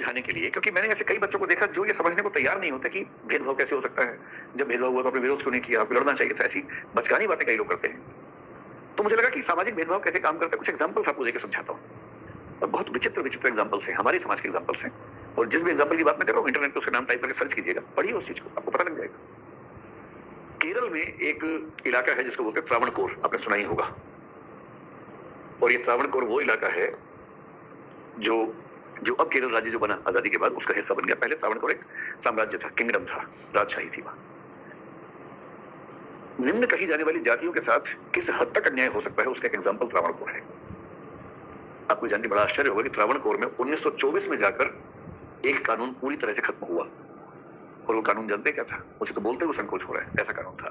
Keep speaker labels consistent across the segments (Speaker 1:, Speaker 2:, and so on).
Speaker 1: समझाने के लिए, क्योंकि मैंने ऐसे कई बच्चों को देखा जो ये समझने को तैयार नहीं होते कि भेदभाव कैसे हो सकता है, जब भेदभाव हुआ तो आपने विरोध क्यों नहीं किया, आपको लड़ना चाहिए था, ऐसी बचकानी बातें कई लोग करते हैं। तो मुझे लगा कि सामाजिक भेदभाव कैसे काम करता है, कुछ एग्जाम्पल्स आपको देकर समझाता हूँ। और बहुत विचित्र विचित्र एग्जाम्पल्स हैं, हमारे समाज के एग्जाम्पल्स हैं, और जिस भी एग्जाम्पल की बात मैं कर रहा हूँ इंटरनेट पे उसका नाम टाइप करके सर्च कीजिएगा, पढ़िए उस चीज को, आपको पता लग जाएगा। केरल में एक इलाका है जिसको बोलते हैं त्रावणकोर, आपने सुना ही होगा। और ये त्रावणकोर वो इलाका है जो जो अब केरल राज्य जो बना आजादी के बाद उसका हिस्सा बन गया। पहले त्रावणकोर एक साम्राज्य था, किंगडम था, राजशाही थी वहां। निम्न कही जाने वाली जातियों के साथ किस हद तक अन्याय हो सकता है उसका एक एग्जाम्पल त्रावणकोर है। आपको जानकर बड़ा आश्चर्य होगा कि त्रावणकोर में 1924 में जाकर एक कानून पूरी तरह से खत्म हुआ। और वो कानून जानते क्या था, मुझे तो बोलते हुए संकोच हो रहा है। ऐसा कानून था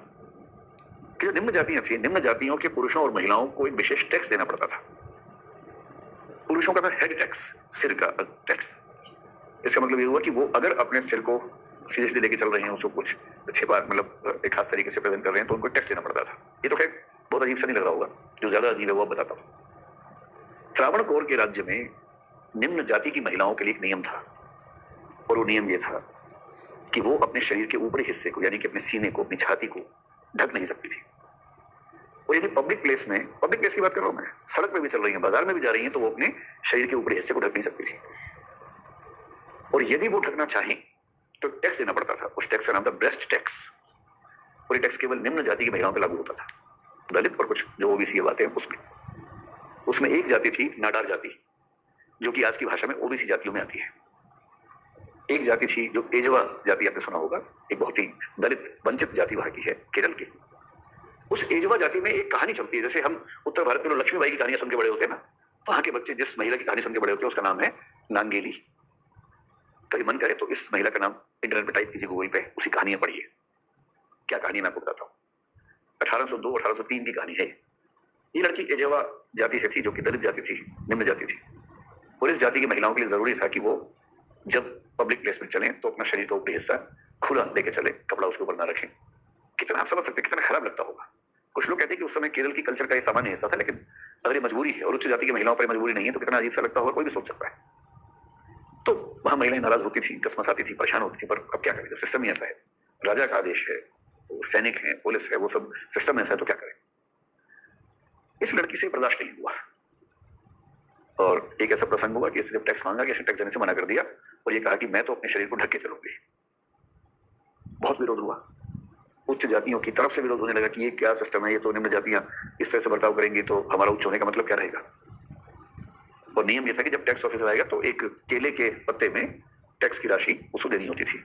Speaker 1: कि जो निम्न जातियां थी, निम्न जातियों के पुरुषों और महिलाओं को एक विशेष टैक्स देना पड़ता था। पुरुषों का था हेड टैक्स, सिर का टैक्स। इसका मतलब ये हुआ कि वो अगर अपने सिर को सीरियसली लेके चल रहे हैं, उसको कुछ छिपा मतलब एक खास तरीके से प्रेजेंट कर रहे हैं, तो उनको टैक्स देना पड़ता था। ये तो खैर बहुत अजीब सा नहीं लग रहा होगा, जो ज्यादा अजीब है वो बताता हूं। त्रावणकोर के राज्य में निम्न जाति की महिलाओं के लिए एक नियम था, और वो नियम ये था कि वो अपने शरीर के ऊपरी हिस्से को, यानी कि अपने सीने को, अपनी छाती को ढक नहीं सकती थी। और यदि पब्लिक प्लेस में, पब्लिक प्लेस की बात कर रहा हूं मैं, सड़क पे भी चल रही है, बाजार में भी जा रही है, तो वो अपने शरीर के ऊपरी हिस्से को ढक नहीं सकती थी। और यदि वो ढकना चाहे तो टैक्स देना पड़ता था। उस टैक्स का नाम था ब्रेस्ट टैक्स। और ये टैक्स केवल निम्न जाति की महिलाओं पर लागू होता था, दलित और कुछ जो ओबीसी बातें हैं उसमें। उसमें एक जाति थी नाडार जाति, जो कि आज की भाषा में ओबीसी जातियों में आती है। एक जाति थी जो एजवा जाति, आपने सुना होगा, एक बहुत ही दलित वंचित जाति वहां की है, केरल की। उस एजवा जाति में एक कहानी चलती है, जैसे हम उत्तर भारत में लोग लक्ष्मीबाई की कहानियां सुन के बड़े होते हैं ना, वहां के बच्चे जिस महिला की कहानी सुन के बड़े होते हैं उसका नाम है नांगेली। कहीं मन करे तो इस महिला का नाम इंटरनेट पे टाइप कीजिए, गूगल पे, उसी कहानियां पढ़िए। क्या कहानी है मैं आपको बताता हूँ। 1802-1803 की कहानी है। ये लड़की एजवा जाति से थी, जो कि दलित जाति थी, निम्न जाति थी। और इस जाति की महिलाओं के लिए जरूरी था कि वो जब पब्लिक प्लेस में चले तो अपना शरीर का ऊपरी हिस्सा खुला लेके चले, कपड़ा उसके ऊपर ना रखें। कितना आप समझ सकते हैं कितना खराब लगता होगा। कुछ लोग कहते हैं कि उस समय केरल की कल्चर का ये सामान्य हिस्सा था, लेकिन अगर ये मजबूरी है और उच्च जाति की महिलाओं पर मजबूरी नहीं है तो कितना अजीब सा लगता होगा, कोई भी सोच सकता है। तो वहां महिलाएं नाराज होती थी, कसमसाती थी, परेशान होती थी, पर अब क्या करें, सिस्टम ही ऐसा है, राजा का आदेश है, सैनिक है, पुलिस है, वो सब सिस्टम ऐसा है, तो क्या करें। इस लड़की से बर्दाश्त नहीं हुआ, और एक ऐसा प्रसंग हुआ कि इसने जब टैक्स मांगा कि इसने टैक्स देने से मना कर दिया, और ये कहा कि मैं तो अपने शरीर को ढक के चलूंगी। बहुत विरोध हुआ, उच्च जातियों की तरफ से विरोध होने लगा कि ये क्या सिस्टम है, ये तो निम्न जातियां इस तरह से बर्ताव करेंगी तो हमारा उच्च होने का मतलब क्या रहेगा। और नियम ये था कि जब टैक्स ऑफिसर आएगा तो एक केले के पत्ते में टैक्स की राशि उसको देनी होती थी।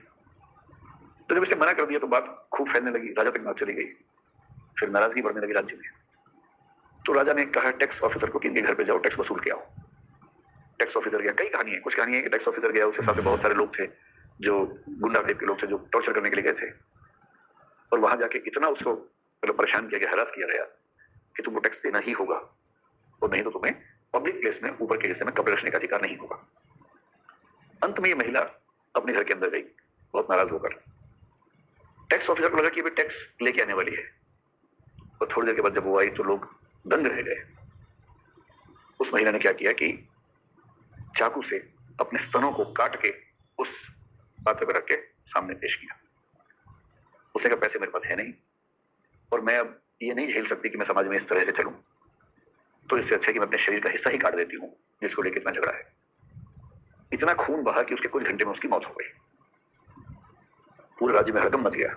Speaker 1: तो जब इसने मना कर दिया तो बात खूब फैलने लगी, राजा तक बात चली गई, फिर नाराजगी बढ़ने लगी राज्य में। तो राजा ने कहा टैक्स ऑफिसर को कि इनके घर पे जाओ, टैक्स वसूल के आओ। टैक्स ऑफिसर गया, कई कहानी है, कुछ कहानी है कि टैक्स ऑफिसर गया, उसके साथ में बहुत सारे लोग थे जो गुंडा टाइप के लोग थे, जो टॉर्चर करने के लिए गए थे। और वहां जाके इतना उसको मतलब परेशान किया गया, हरास किया गया कि तुमको टैक्स देना ही होगा, और नहीं तो तुम्हें पब्लिक प्लेस में ऊपर के हिस्से में कपड़े रखने का अधिकार नहीं होगा। अंत में ये महिला अपने घर के अंदर गई बहुत नाराज होकर। टैक्स ऑफिसर को लगा कि टैक्स लेके आने वाली है, और थोड़ी देर के बाद जब वो आई तो लोग दंग रह गए। उस महिला ने क्या किया कि चाकू से अपने स्तनों को काट के उस पात्र पर रख के सामने पेश किया। उसने कहा पैसे मेरे पास है नहीं, और मैं अब ये नहीं झेल सकती कि मैं समाज में इस तरह से चलूं, तो इससे अच्छा कि मैं अपने शरीर का हिस्सा ही काट देती हूँ जिसको लेकर इतना झगड़ा है। इतना खून बहा कि उसके कुछ घंटे में उसकी मौत हो गई। पूरे राज्य में हड़कंप मच गया।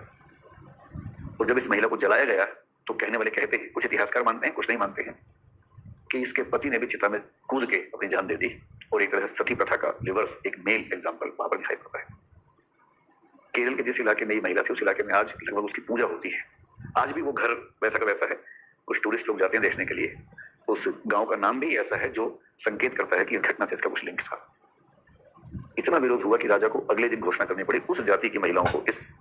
Speaker 1: और जब इस महिला को जलाया गया तो कहने वाले कहते हैं, कुछ इतिहासकार मानते हैं, कुछ नहीं मानते हैं, कि इसके पति ने भी चिता में कूद के अपनी जान दे दी। और एक तरह से सती प्रथा का रिवर्स एक मेल एग्जाम्पल वहां पर दिखाई पड़ता है। केरल के जिस इलाके में ये महिला थी उस इलाके में आज लगभग उसकी पूजा होती है। आज भी वो घर वैसा का वैसा है, कुछ टूरिस्ट लोग जाते हैं देखने के लिए। उस गांव का नाम भी ऐसा है जो संकेत करता है कि इस घटना से इसका कुछ लिंक था। इतना विरोध हुआ कि राजा को अगले दिन घोषणा करनी पड़ी उस जाति की महिलाओं को इस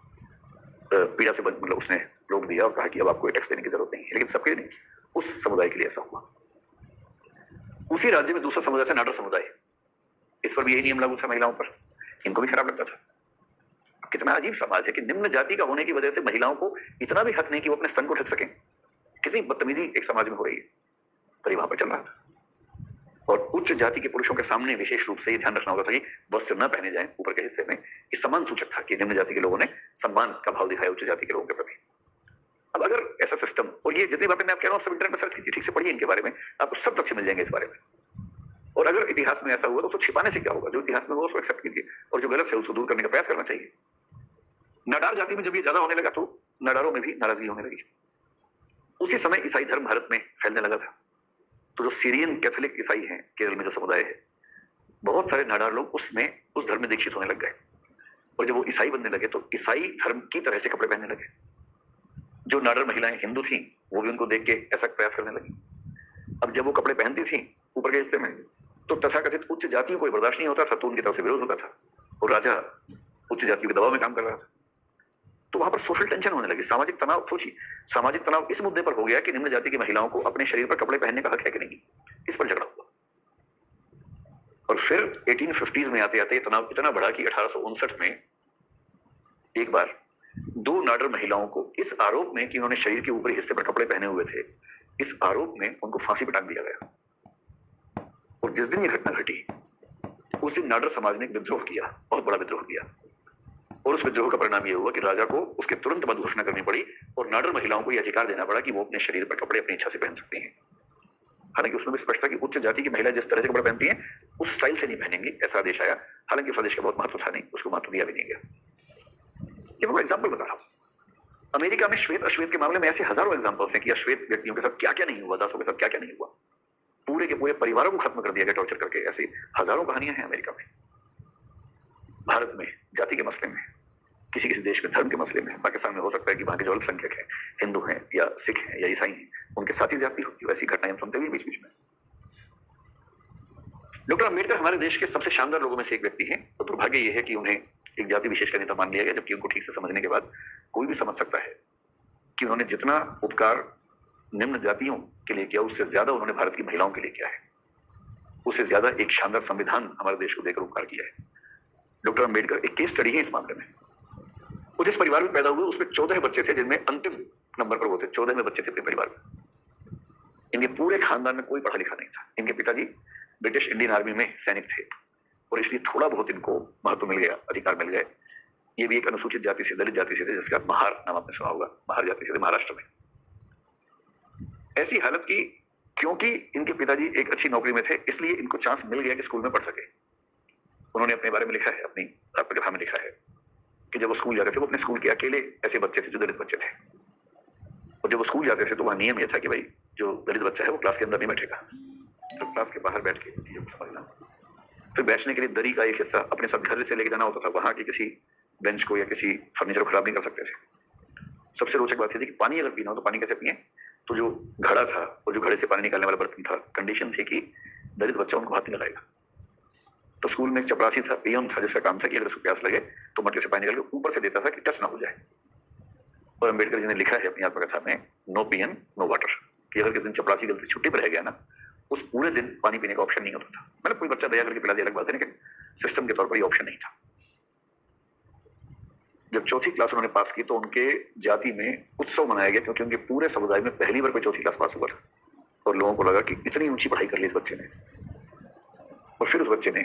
Speaker 1: पीड़ा से मतलब उसने रोक दिया और कहा कि अब आपको टैक्स देने की जरूरत नहीं है। लेकिन सबके लिए नहीं, उस समुदाय के लिए ऐसा हुआ। उसी राज्य में दूसरा समुदाय था नाडर समुदाय। इस पर भी यही नियम लागू था महिलाओं पर। इनको भी खराब लगता था। कितना अजीब समाज है कि निम्न जाति का होने की वजह से महिलाओं को इतना भी हक नहीं कि वो अपने स्तन को ढक सकें। कितनी बदतमीजी एक समाज में हो रही है, पर वहां पर चल रहा था। और उच्च जाति के पुरुषों के सामने विशेष रूप से ये ध्यान रखना होता था कि वस्त्र न पहने जाएं ऊपर के हिस्से में। ये सम्मान सूचक था कि निम्न जाति के लोगों ने सम्मान का भाव दिखाया उच्च जाति के लोगों के प्रति। अब अगर ऐसा सिस्टम, और ये जितनी बातें मैं आप कह रहा हूँ सब इंटरनेट पर सर्च कीजिए, ठीक से पढ़िए इनके बारे में, आपको सब तथ्य मिल जाएंगे इस बारे में। और अगर इतिहास में ऐसा हुआ तो उसको छिपाने से क्या होगा? जो इतिहास में हुआ उसको एक्सेप्ट कीजिए और जो गलत है उसको दूर करने का प्रयास करना चाहिए। नाडार जाति में जब ये ज्यादा होने लगा तो नाडारों में भी नाराजगी होने लगी। उसी समय ईसाई धर्म भारत में फैलने लगा था। तो जो सीरियन कैथोलिक ईसाई हैं केरल में जो समुदाय है, बहुत सारे नाडार लोग उसमें उस धर्म में दीक्षित होने लग गए। और जब वो ईसाई बनने लगे तो ईसाई धर्म की तरह से कपड़े पहनने लगे। जो नाडार महिलाएं हिंदू थीं वो भी उनको देख के ऐसा प्रयास करने लगी। अब जब वो कपड़े पहनती थी ऊपर के हिस्से में तो तथाकथित उच्च जातियों को बर्दाश्त नहीं होता था, तो उनकी तरफ से विरोध होता था और राजा उच्च जातियों के दबाव में काम कर रहा था। तो वहां पर सोशल टेंशन होने लगी, सामाजिक तनाव। सोचिए, सामाजिक तनाव इस मुद्दे पर हो गया कि निम्न जाति की महिलाओं को अपने शरीर पर कपड़े पहनने का हक है कि नहीं, इस पर झगड़ा हुआ। और फिर 1850s में आते आते तनाव इतना बढ़ा कि 1859 में एक बार दो नाडर महिलाओं को इस आरोप में कि उन्होंने शरीर के ऊपरी हिस्से पर कपड़े पहने हुए थे, इस आरोप में उनको फांसी पर टांग दिया गया। और जिस दिन ये घटना घटी उस दिन नाडर समाज ने एक विद्रोह किया, बहुत बड़ा विद्रोह किया। और उस विद्रोह का परिणाम यह हुआ कि राजा को उसके तुरंत बाद घोषणा करनी पड़ी और नाडर महिलाओं को यह अधिकार देना पड़ा कि वो अपने शरीर पर कपड़े अपनी इच्छा से पहन सकती हैं। हालांकि उसमें भी स्पष्ट था कि उच्च जाति की महिला जिस तरह से कपड़े पहनती हैं उस स्टाइल से नहीं पहनेंगी, ऐसा आदेश आया। हालांकि उस आदेश का बहुत महत्व था नहीं, उसको महत्व दिया भी नहीं गया। ये मैं एग्जाम्पल बता रहा हूँ। अमेरिका में श्वेत अश्वेत के मामले में ऐसे हजारों एग्जाम्पल्स हैं कि अश्वेत व्यक्तियों के साथ क्या क्या नहीं हुआ, दासों के साथ क्या क्या नहीं हुआ, पूरे के पूरे परिवारों को खत्म कर दिया गया टॉर्चर करके। ऐसी हजारों कहानियां हैं अमेरिका में। भारत में जाति के मसले में, किसी किसी देश में धर्म के मसले में, पाकिस्तान में हो सकता है कि वहां के जो अल्पसंख्यक हैं, हिंदू हैं या सिख हैं या ईसाई हैं, उनके साथ ही ज्यादती होती है। ऐसी घटनाएं हम सुनते हुए बीच बीच में। डॉक्टर अम्बेडकर हमारे देश के सबसे शानदार लोगों में से एक व्यक्ति हैं। तो दुर्भाग्य यह है कि उन्हें एक जाति विशेष का नेता मान लिया गया, जबकि उनको ठीक से समझने के बाद कोई भी समझ सकता है कि उन्होंने जितना उपकार निम्न जातियों के लिए किया उससे ज्यादा उन्होंने भारत की महिलाओं के लिए किया है। उससे ज्यादा एक शानदार संविधान हमारे देश को देकर उपकार किया है। डॉक्टर अम्बेडकर एक केस स्टडी है इस मामले में। वो जिस परिवार में पैदा हुए उसमें 14 बच्चे थे, जिनमें अंतिम नंबर पर वो थे। 14वें बच्चे थे अपने परिवार में। इनके पूरे खानदान में कोई पढ़ा लिखा नहीं था। इनके पिताजी ब्रिटिश इंडियन आर्मी में सैनिक थे और इसलिए थोड़ा बहुत इनको महत्व मिल गया, अधिकार मिल गए। ये भी एक अनुसूचित जाति से, दलित जाति से थे, जिसका महार नाम आपने सुना होगा। महार जाति से थे महाराष्ट्र में। ऐसी हालत की क्योंकि इनके पिताजी एक अच्छी नौकरी में थे, इसलिए इनको चांस मिल गया कि स्कूल में पढ़ सके। उन्होंने अपने बारे में लिखा है, अपनी आत्मकथा में लिखा है कि जब वो स्कूल जाते थे वो अपने स्कूल के अकेले ऐसे बच्चे थे जो दलित बच्चे थे। और जब वो स्कूल जाते थे तो वहां नियम यह था कि भाई जो दलित बच्चा है वो क्लास के अंदर नहीं बैठेगा, तो क्लास के बाहर बैठ के चीजों को समझना। फिर बैठने के लिए दरी का एक हिस्सा अपने साथ घर से लेके जाना होता था। वहां के किसी बेंच को या किसी फर्नीचर को खराब नहीं कर सकते थे। सबसे रोचक बात यह थी कि पानी अगर पीना हो तो पानी कैसे पिए? तो जो घड़ा था और जो घड़े से पानी निकालने वाला बर्तन था, कंडीशन थी कि दलित बच्चा उनको हाथ नहीं लगाएगा। तो स्कूल में एक चपरासी था, पीएम था, जिसका काम था कि अगर उसको प्यास लगे तो मटके से पानी निकाल के ऊपर से देता था कि टच ना हो जाए। और अम्बेडकर जी ने लिखा है अपनी आत्मकथा में, नो पीएम नो वाटर, कि अगर किसी दिन चपरासी गलती छुट्टी पर रह गया ना, उस पूरे दिन पानी पीने का ऑप्शन नहीं होता था। मतलब कोई बच्चा दया करके पिला दिया अलग बात है, लेकिन सिस्टम के तौर पर ये ऑप्शन नहीं था। जब चौथी क्लास उन्होंने पास की तो उनके जाति में उत्सव मनाया गया, क्योंकि उनके पूरे समुदाय में पहली बार कोई चौथी क्लास पास हुआ था। और लोगों को लगा कि इतनी ऊंची पढ़ाई कर ली इस बच्चे ने। और फिर उस बच्चे ने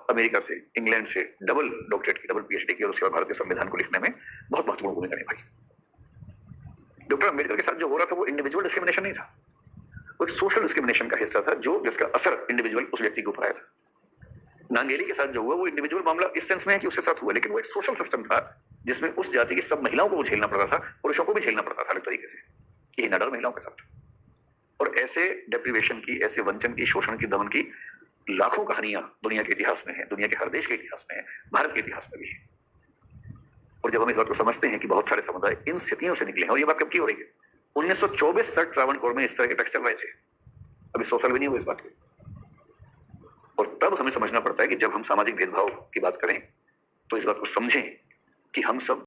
Speaker 1: अमेरिका से, इंग्लैंड से डबल डॉक्टरेट की, डबल पीएचडी की और उसके बाद भारत के संविधान को लिखने में बहुत महत्वपूर्ण भूमिका निभाई। डॉक्टर अम्बेडकर के साथ जो हो रहा था वो इंडिविजुअल डिस्क्रिमिनेशन नहीं था, वो एक सोशल डिस्क्रिमिनेशन का हिस्सा था, जो जिसका असर इंडिविजुअल उस व्यक्ति के ऊपर आया था। नांगेली के साथ जो हुआ वो इंडिविजुअल मामला इस सेंस में है कि उसके साथ हुआ, लेकिन वो एक सोशल सिस्टम था जिसमें उस जाति की सब महिलाओं को वो झेलना पड़ता था, पुरुषों को भी झेलना पड़ता था अलग तरीके से। यही नाडर महिलाओं के साथ। और ऐसे डेप्रिवेशन की, ऐसे वंचन की, शोषण की, दमन की लाखों कहानियां दुनिया के इतिहास में है, दुनिया के हर देश के इतिहास में है, भारत के इतिहास में भी है। और जब हम इस बात को समझते हैं कि बहुत सारे समुदाय इन स्थितियों से निकले हैं, और ये बात कब की हो रही है? 1924 तक त्रावणकोर में इस तरह के टेक्स्ट चल रहे थे। अभी 100 साल भी नहीं हुए इस बात के। और तब हमें समझना पड़ता है कि जब हम सामाजिक भेदभाव की बात करें तो इस बात को समझें कि हम सब